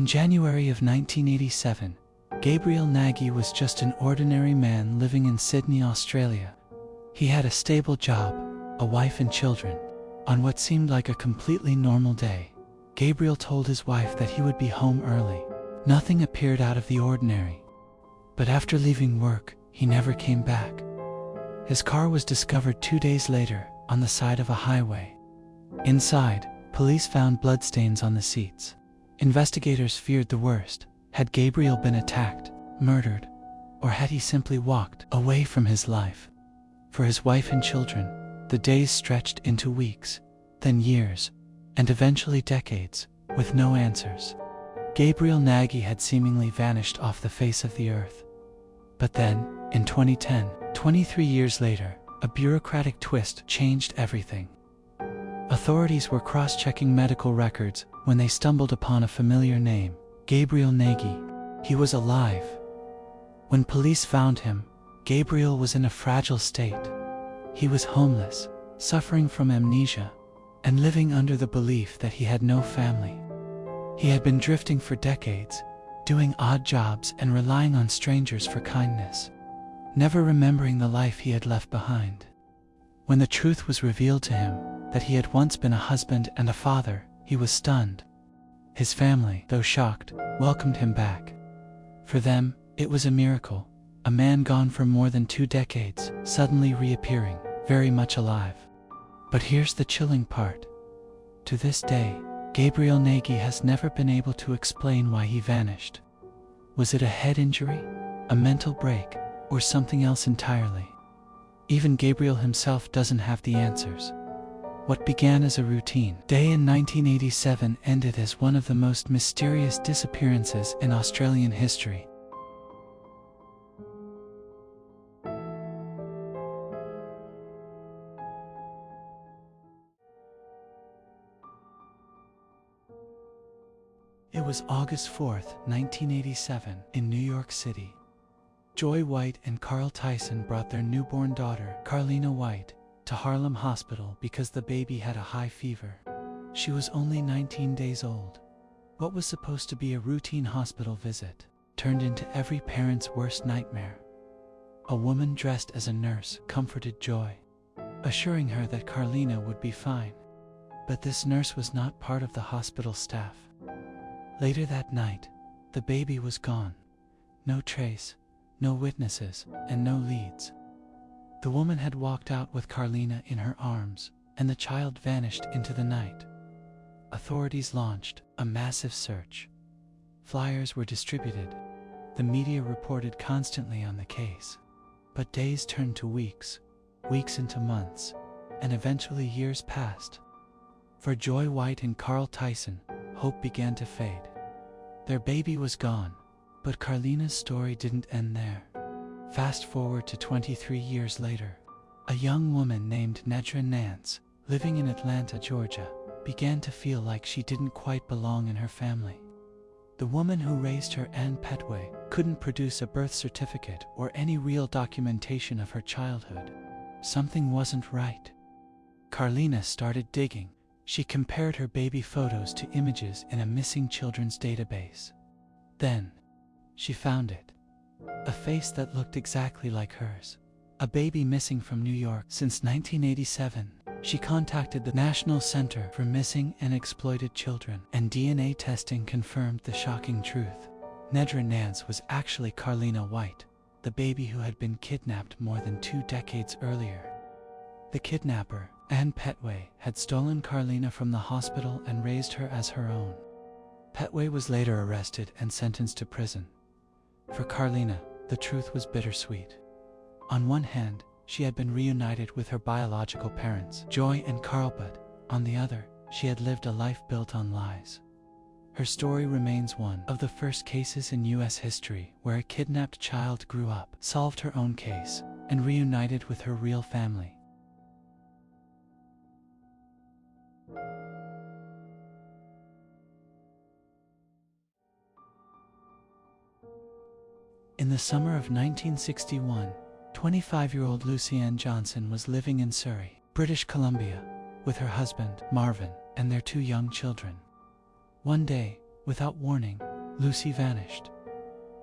In January of 1987, Gabriel Nagy was just an ordinary man living in Sydney, Australia. He had a stable job, a wife and children. On what seemed like a completely normal day, Gabriel told his wife that he would be home early. Nothing appeared out of the ordinary. But after leaving work, he never came back. His car was discovered 2 days later on the side of a highway. Inside, police found bloodstains on the seats. Investigators feared the worst. Had Gabriel been attacked, murdered, or had he simply walked away from his life? For his wife and children, the days stretched into weeks, then years, and eventually decades, with no answers. Gabriel Nagy had seemingly vanished off the face of the earth. But then, in 2010, 23 years later, a bureaucratic twist changed everything. Authorities were cross-checking medical records when they stumbled upon a familiar name, Gabriel Nagy. He was alive. When police found him, Gabriel was in a fragile state. He was homeless, suffering from amnesia, and living under the belief that he had no family. He had been drifting for decades, doing odd jobs and relying on strangers for kindness, never remembering the life he had left behind. When the truth was revealed to him, that he had once been a husband and a father, he was stunned. His family, though shocked, welcomed him back. For them, it was a miracle, a man gone for more than 2 decades, suddenly reappearing, very much alive. But here's the chilling part. To this day, Gabriel Nagy has never been able to explain why he vanished. Was it a head injury, a mental break, or something else entirely? Even Gabriel himself doesn't have the answers. What began as a routine day in 1987 ended as one of the most mysterious disappearances in Australian history. It was August 4th, 1987, in New York City. Joy White and Carl Tyson brought their newborn daughter, Carlina White, to Harlem Hospital because the baby had a high fever. She was only 19 days old. What was supposed to be a routine hospital visit turned into every parent's worst nightmare. A woman dressed as a nurse comforted Joy, assuring her that Carlina would be fine. But this nurse was not part of the hospital staff. Later that night, the baby was gone. No trace, no witnesses, and no leads. The woman had walked out with Carlina in her arms, and the child vanished into the night. Authorities launched a massive search. Flyers were distributed. The media reported constantly on the case. But days turned to weeks, weeks into months, and eventually years passed. For Joy White and Carl Tyson, hope began to fade. Their baby was gone, but Carlina's story didn't end there. Fast forward to 23 years later, a young woman named Nedra Nance, living in Atlanta, Georgia, began to feel like she didn't quite belong in her family. The woman who raised her, Ann Petway, couldn't produce a birth certificate or any real documentation of her childhood. Something wasn't right. Carlina started digging. She compared her baby photos to images in a missing children's database. Then, she found it. A face that looked exactly like hers. A baby missing from New York since 1987. She contacted the National Center for Missing and Exploited Children, and DNA testing confirmed the shocking truth. Nedra Nance was actually Carlina White, the baby who had been kidnapped more than 2 decades earlier. The kidnapper, Ann Petway, had stolen Carlina from the hospital and raised her as her own. Petway was later arrested and sentenced to prison. For Carlina, the truth was bittersweet. On one hand, she had been reunited with her biological parents, Joy and Carl, but on the other, she had lived a life built on lies. Her story remains one of the first cases in U.S. history where a kidnapped child grew up, solved her own case, and reunited with her real family. In the summer of 1961, 25-year-old Lucienne Johnson was living in Surrey, British Columbia, with her husband, Marvin, and their 2 young children. One day, without warning, Lucy vanished.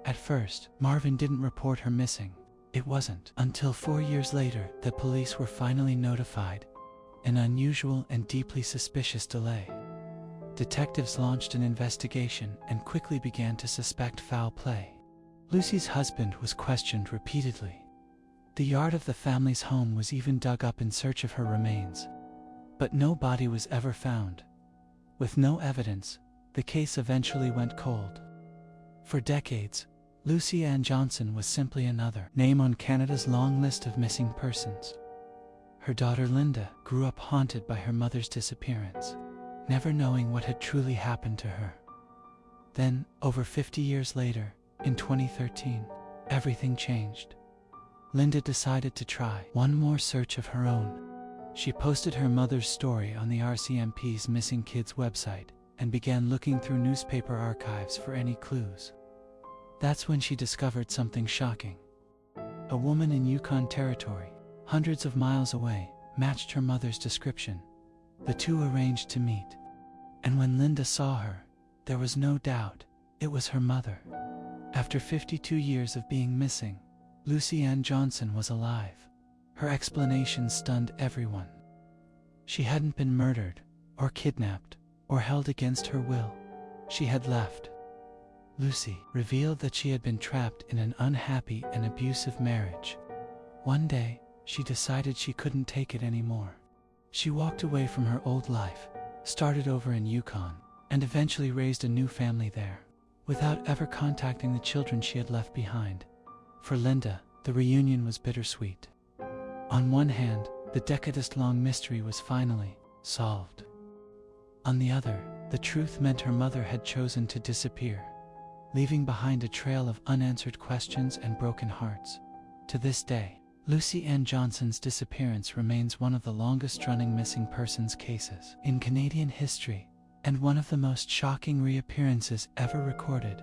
At first, Marvin didn't report her missing. It wasn't until 4 years later that police were finally notified, an unusual and deeply suspicious delay. Detectives launched an investigation and quickly began to suspect foul play. Lucy's husband was questioned repeatedly. The yard of the family's home was even dug up in search of her remains. But no body was ever found. With no evidence, the case eventually went cold. For decades, Lucy Ann Johnson was simply another name on Canada's long list of missing persons. Her daughter Linda grew up haunted by her mother's disappearance, never knowing what had truly happened to her. Then, over 50 years later, in 2013, everything changed. Linda decided to try one more search of her own. She posted her mother's story on the RCMP's Missing Kids website and began looking through newspaper archives for any clues. That's when she discovered something shocking. A woman in Yukon Territory, hundreds of miles away, matched her mother's description. The two arranged to meet. And when Linda saw her, there was no doubt it was her mother. After 52 years of being missing, Lucy Ann Johnson was alive. Her explanation stunned everyone. She hadn't been murdered, or kidnapped, or held against her will. She had left. Lucy revealed that she had been trapped in an unhappy and abusive marriage. One day, she decided she couldn't take it anymore. She walked away from her old life, started over in Yukon, and eventually raised a new family there, without ever contacting the children she had left behind. For Linda, the reunion was bittersweet. On one hand, the decades-long mystery was finally solved. On the other, the truth meant her mother had chosen to disappear, leaving behind a trail of unanswered questions and broken hearts. To this day, Lucy Ann Johnson's disappearance remains one of the longest-running missing persons cases in Canadian history, and one of the most shocking reappearances ever recorded.